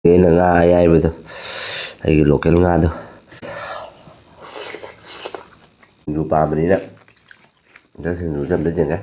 ꯑꯩꯅ ꯉꯥ ꯑꯌꯥꯏꯕꯗꯣ ꯑꯩꯒꯤ ꯂꯣꯀꯦꯜ ꯉꯥꯗꯣ ꯁꯤꯡꯖꯨ ꯄꯥꯝꯕꯅꯤꯅ ꯁꯤꯡꯖꯨꯁꯦ ꯑꯝꯇ ꯌꯦꯡꯒꯦ.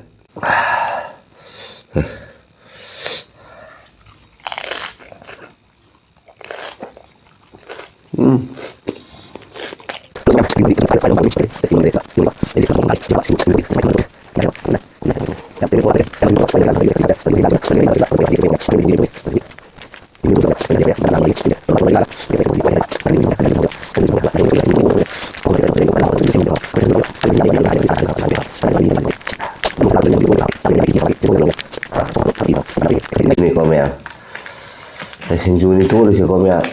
ꯅꯤꯀꯣ ꯃꯌꯥꯝ ꯁꯤꯡꯖꯨꯅꯤ ꯇꯣꯠꯂꯤꯁꯦꯀꯣ ꯃꯌꯥꯝ.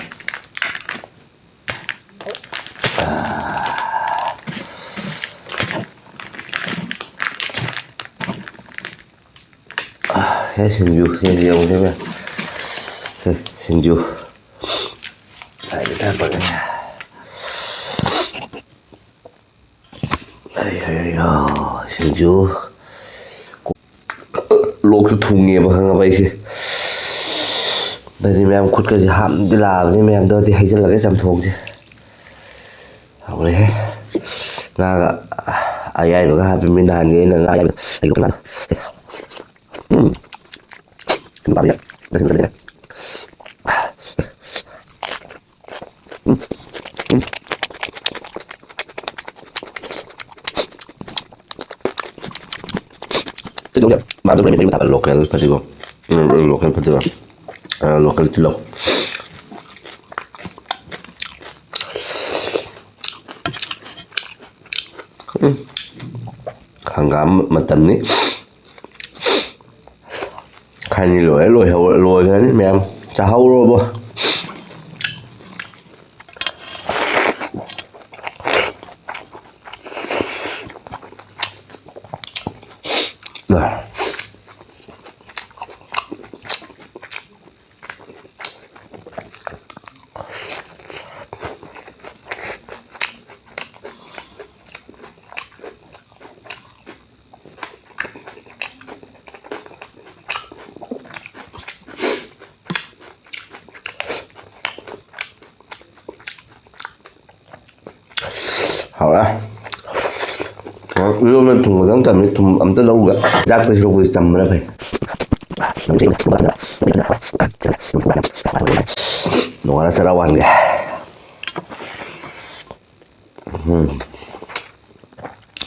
ꯁꯤꯡꯖꯨ ꯌꯦꯡꯉꯨꯁꯦ ꯃꯌꯥꯝ. ꯁꯤꯡꯖꯨ ꯊꯛꯄꯅꯦ. ꯁꯤꯡꯖꯨ ꯂꯣꯛꯁꯨ ꯊꯨꯡꯉꯦꯕ ꯈꯪꯉꯕ ꯑꯩꯁꯦ. ꯑꯗꯨꯗꯤ ꯃꯌꯥꯝ ꯈꯨꯠꯀꯁꯦ ꯍꯥꯝꯗꯤ ꯂꯥꯛꯑꯕꯅꯤ ꯃꯌꯥꯝꯗꯣꯗꯤ ꯍꯩꯖꯤꯜꯂꯒ ꯆꯝꯊꯣꯡꯁꯦ ꯍꯧꯔꯦꯍꯦ. ꯉꯥꯒ ꯑꯌꯥꯏꯕꯒ ꯍꯥꯞꯄꯤ ꯅꯍꯥꯟꯒꯤ ꯑꯩꯅ ꯉꯥ ꯑꯌꯥꯏꯕ ꯂꯣꯀꯦꯜ ꯐꯗꯤꯒꯣꯝ ꯂꯣꯀꯦꯜ ꯐꯗꯤꯒꯣꯝ ꯂꯣꯀꯦꯜ ꯇꯤꯜꯍꯧ. ꯍꯪꯒꯥꯝ ꯃꯇꯝꯅꯤ. ꯈꯩꯅꯤ ꯂꯣꯏꯈ꯭ꯔꯅꯤ ꯃꯌꯥꯝ ꯆꯥꯍꯧꯔꯣꯕꯣ. ꯍꯧꯔꯦ. ꯏꯔꯣꯟꯕ ꯊꯨꯝ ꯈꯛꯇꯪ ꯇꯝꯃꯤ. ꯊꯨꯝ ꯑꯝꯇ ꯂꯧꯒ ꯆꯥꯛꯇ ꯁꯔꯨꯛꯄꯨꯗꯤ ꯇꯝꯕꯅ ꯐꯩ. ꯅꯣꯡꯉꯥꯜꯂ ꯆꯔꯥ ꯋꯥꯟꯒꯦ.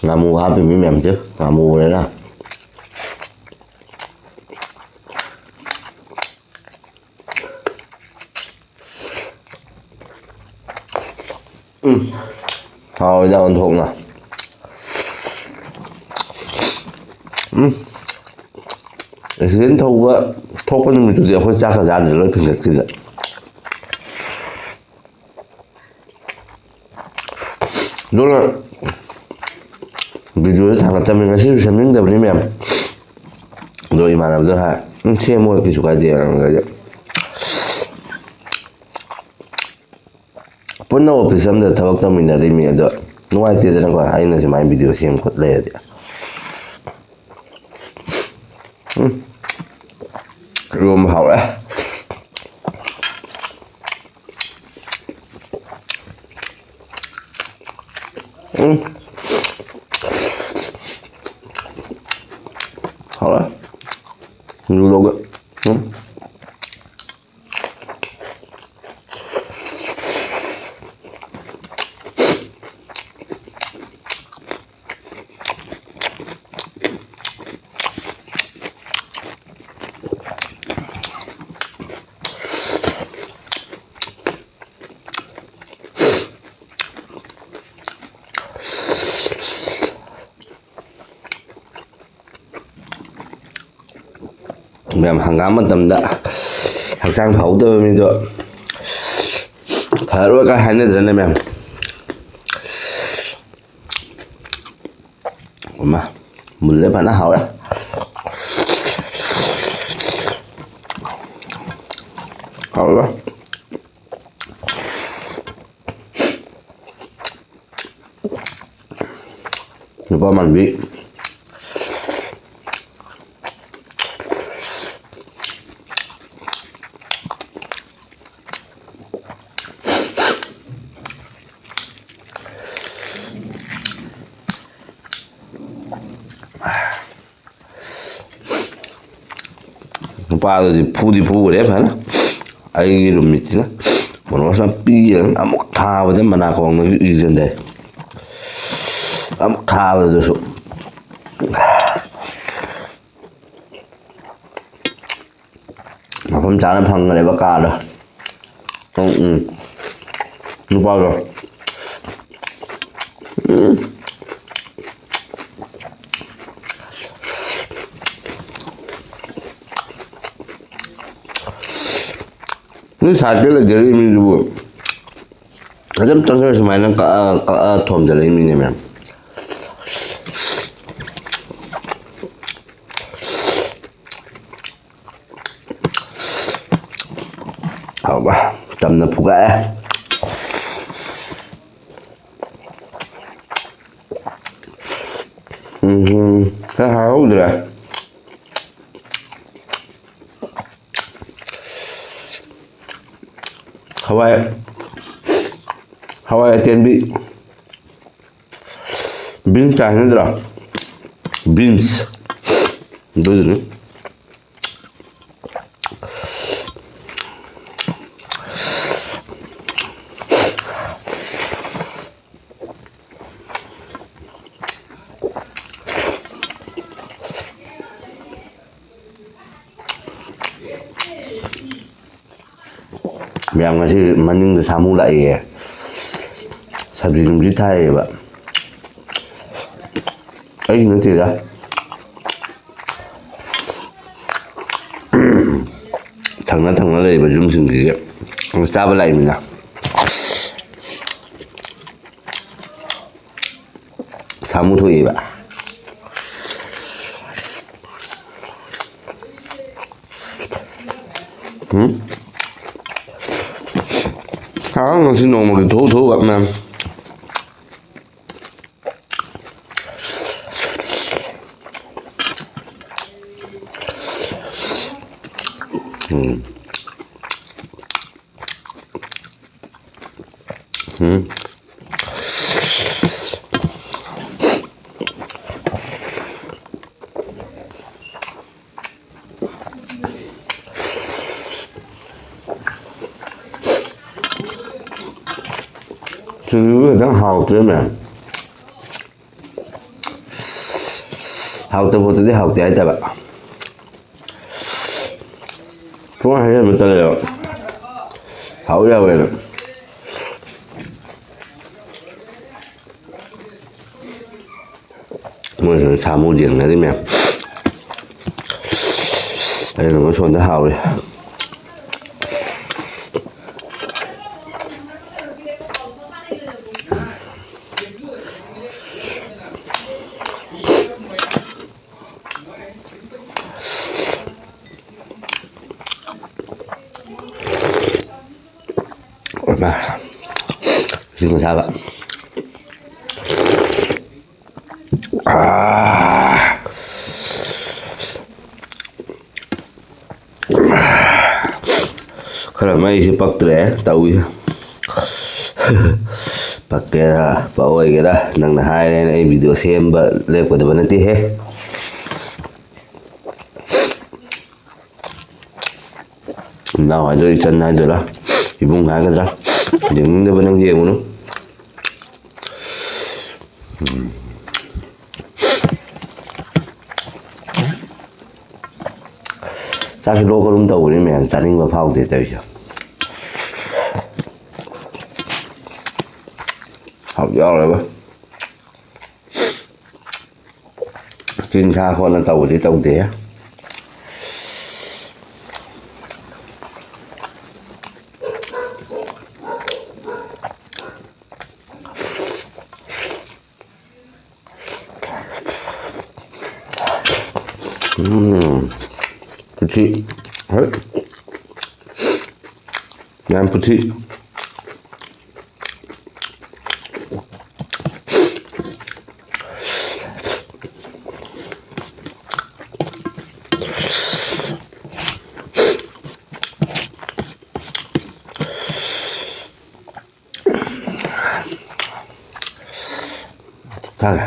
ꯉꯥꯃꯨ ꯍꯥꯞꯄꯤꯃꯤ ꯃꯌꯥꯝꯁꯦ. ꯉꯥꯃꯨꯅꯦꯅ ꯍꯥꯎꯏꯗ ꯑꯣꯟꯊꯣꯛꯅ. ꯑꯦꯛꯁꯤꯗꯦꯟ ꯊꯣꯛꯄ ꯅꯨꯃꯤꯠꯇꯨꯗꯤ ꯑꯩꯈꯣꯏ ꯆꯥꯛꯀ ꯆꯥꯗ꯭ꯔꯦ ꯂꯣꯏ ꯐꯤꯡꯒꯠꯈꯤꯗ. ꯑꯗꯨꯅ ꯚꯤꯗꯤꯑꯣꯁꯦ ꯊꯥꯡꯒꯠꯇꯕꯅꯤ. ꯉꯁꯤꯁꯨ ꯁꯦꯝꯅꯤꯡꯗꯕꯅꯤ ꯃꯌꯥꯝ. ꯑꯗꯣ ꯏꯃꯥꯟꯅꯕꯗꯣ ꯍꯥꯏ ꯁꯦꯝꯃꯣ ꯀꯩꯁꯨ ꯀꯥꯏꯗꯦ. ꯄꯨꯟꯅ ꯑꯣꯐꯤꯁ ꯑꯝꯗ ꯊꯕꯛ ꯇꯧꯃꯤꯟꯅꯔꯤꯃꯤ. ꯑꯗꯣ ꯅꯨꯡꯉꯥꯏꯇꯦꯗꯅꯀꯣ ꯑꯩꯅ ꯁꯨꯃꯥꯏꯅ ꯚꯤꯗꯤꯑꯣ ꯁꯦꯝ ꯈꯣꯠ ꯂꯩꯔꯗꯤ. ꯏꯔꯣꯟꯕ ꯍꯥꯎꯔꯦ. ꯍꯥꯎꯔꯦ. ꯂꯧꯒ ꯃꯌꯥꯝ. ꯍꯪꯒꯥꯝ ꯃꯇꯝꯗ ꯍꯛꯆꯥꯡ ꯐꯍꯧꯗꯕ ꯃꯤꯗꯣ ꯐꯔꯔꯣꯏ ꯀꯥꯏ ꯍꯥꯏꯅꯗ꯭ꯔꯅꯦ ꯃꯌꯥꯝ. ꯃꯨꯜꯂꯦ ꯐꯖꯅ ꯍꯥꯎꯔꯦ. ꯍꯥꯎꯔꯦ. ꯅꯨꯄꯥ ꯃꯥꯟꯕꯤ. ꯅꯨꯄꯥꯗꯨꯗꯤ ꯐꯨꯗꯤ ꯐꯨꯈ꯭ꯔꯦ ꯐꯖꯅ ꯑꯩꯒꯤ ꯔꯨꯝꯃꯦꯠꯁꯤꯅ ꯃꯣꯔꯣꯛ ꯌꯥꯝ ꯄꯤꯒꯦꯅ ꯑꯃꯨꯛ ꯊꯥꯕꯗ ꯃꯅꯥꯀꯣꯡꯗꯁꯨ ꯏꯁꯤꯟꯗꯦ ꯑꯃꯨꯛ ꯊꯥꯕꯗꯁꯨ ꯃꯐꯝ ꯆꯥꯅ ꯐꯪꯈ꯭ꯔꯦꯕ ꯀꯥꯗꯣ ꯅꯨꯄꯥꯗꯣ ꯅꯣꯏ ꯁꯥꯏꯠꯇ ꯂꯩꯖꯔꯤ ꯃꯤꯗꯨꯕꯨ ꯑꯗꯨꯝ ꯇꯪꯈꯔ ꯁꯨꯃꯥꯏꯅ ꯀꯛꯑ ꯊꯣꯝꯖꯜꯂꯛꯏ ꯃꯤꯅꯦ ꯃꯌꯥꯝ ꯍꯥꯎꯕ ꯆꯝꯅ ꯐꯨꯒꯥꯏꯑꯦ ꯈꯔ ꯍꯥꯎꯍꯧꯗ꯭ꯔꯦ ꯍꯋꯥꯏ ꯑꯇꯦꯟꯕꯤ ꯕꯤꯟꯁ ꯆꯥꯏ ꯅꯠꯇ꯭ꯔꯣ ꯕꯤꯟꯁ ꯑꯗꯨꯗꯨꯅꯤ ꯃꯌꯥꯝ ꯉꯁꯤ ꯃꯅꯤꯡꯗ ꯁꯥꯃꯨ ꯂꯥꯛꯏꯌꯦ ꯁꯕꯖꯤ ꯅꯨꯡꯖꯤ ꯊꯥꯏꯌꯦꯕ ꯑꯩ ꯅꯠꯇꯦꯗ ꯊꯪꯅ ꯂꯩꯔꯤꯕ ꯌꯨꯝꯁꯤꯡꯁꯤꯒꯤ ꯆꯥꯕ ꯂꯥꯛꯏꯃꯤꯅ ꯁꯥꯃꯨ ꯊꯣꯛꯏꯕ ꯉꯁꯤ ꯅꯣꯡꯃꯒꯤ ꯊꯣꯛꯎ ꯃꯌꯥꯝ ꯁꯤꯡꯖꯨꯗꯨ ꯈꯤꯇꯪ ꯍꯥꯎꯇ꯭ꯔꯦ ꯃꯌꯥꯝ ꯍꯥꯎꯇꯕ ꯄꯣꯠꯇꯨꯗꯤ ꯍꯥꯎꯇꯦ ꯍꯥꯏꯇꯕ ꯄꯨꯡ ꯍꯩꯖꯟꯕ ꯇꯜꯂꯦꯕ ꯍꯥꯎꯋꯦꯅ ꯃꯣꯏꯁꯨ ꯁꯥꯃꯨ ꯌꯦꯡꯅꯔꯤ ꯃꯌꯥꯝ ꯑꯩꯅ ꯁꯣꯝꯗ ꯍꯥꯎꯔꯤ ꯏꯁꯤꯡ ꯑꯁꯥꯕ ꯈꯔ ꯃꯩꯁꯤ ꯄꯛꯇ꯭ꯔꯦ ꯇꯧꯏ ꯄꯛꯀꯦꯔꯥ ꯄꯛꯑꯣꯏꯒꯦꯔꯥ ꯅꯪꯅ ꯍꯥꯏꯔꯦꯅ ꯑꯩ ꯚꯤꯗꯤꯑꯣ ꯁꯦꯝꯕ ꯂꯦꯞꯀꯗꯕ ꯅꯠꯇꯦꯍꯦ ꯏꯅꯥꯎ ꯍꯥꯏꯗꯣꯏꯔꯥ ꯏꯆꯟ ꯍꯥꯏꯗꯣꯏꯔꯥ ꯏꯕꯨꯡ ꯍꯥꯏꯒꯗ꯭ꯔꯥ ꯌꯦꯡꯅꯤꯡꯗꯕ ꯅꯪ ꯌꯦꯡꯉꯨꯅꯨ ꯆꯥꯛꯁꯤ ꯂꯣꯛ ꯑꯗꯨꯝ ꯇꯧꯕꯅꯤ ꯃꯌꯥꯝ ꯆꯥꯅꯤꯡꯕ ꯐꯥꯎꯗꯦ ꯇꯧꯔꯤꯁꯦ ꯍꯥꯎꯗꯤ ꯌꯥꯎꯔꯦꯕ ꯆꯤꯟ ꯁꯥ ꯈꯣꯠꯅ ꯇꯧꯕꯗꯤ ꯇꯧꯗꯦ puthi hết làm puthi thôi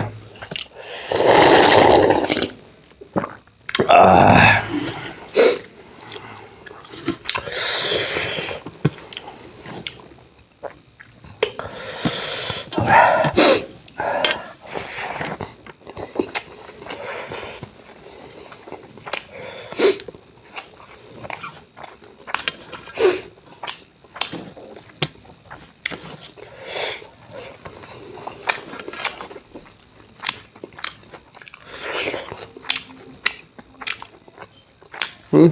ท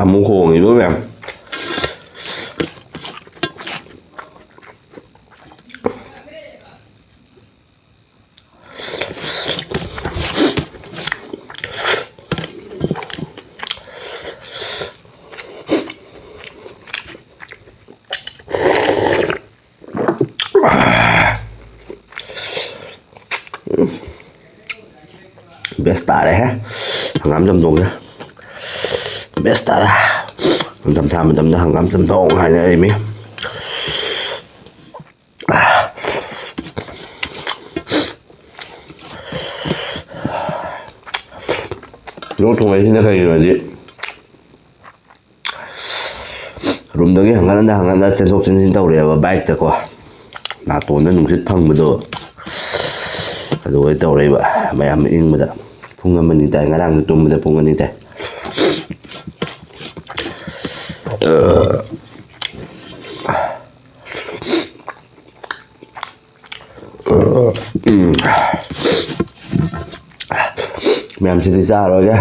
ำหมูโขงอีกด้วยแบบbest deh ha ngắm trong tuần đó best đó mình tầm tham mình tầm nó ngắm tầm thôn hay này mi lúc thùng ấy thì nó cây rồi gì 룸 덕에 한가한다 전속 전신 떠오래요 바이크 듣고 나 돈은 눈빛 팡무도 그래도 떠오래요 마음 잉무다 풍감은 이따 나랑 좀 풍감은 이따 mềm thì ra rồi kìa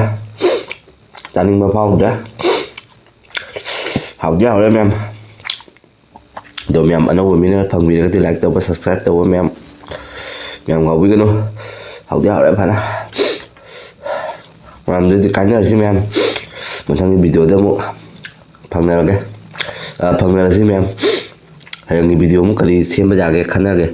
gia đình mà phong đấy học nhau đấy mềm đồ mềm ở đâu mình phần video thì like tôi và subscribe tôi mềm mềm ngồi với cái nó học nhau đấy phải là làm được cái này chứ mềm một thằng cái video đó một phần này là cái phần này là gì mềm hay là cái video một cái xem bây giờ cái khăn này cái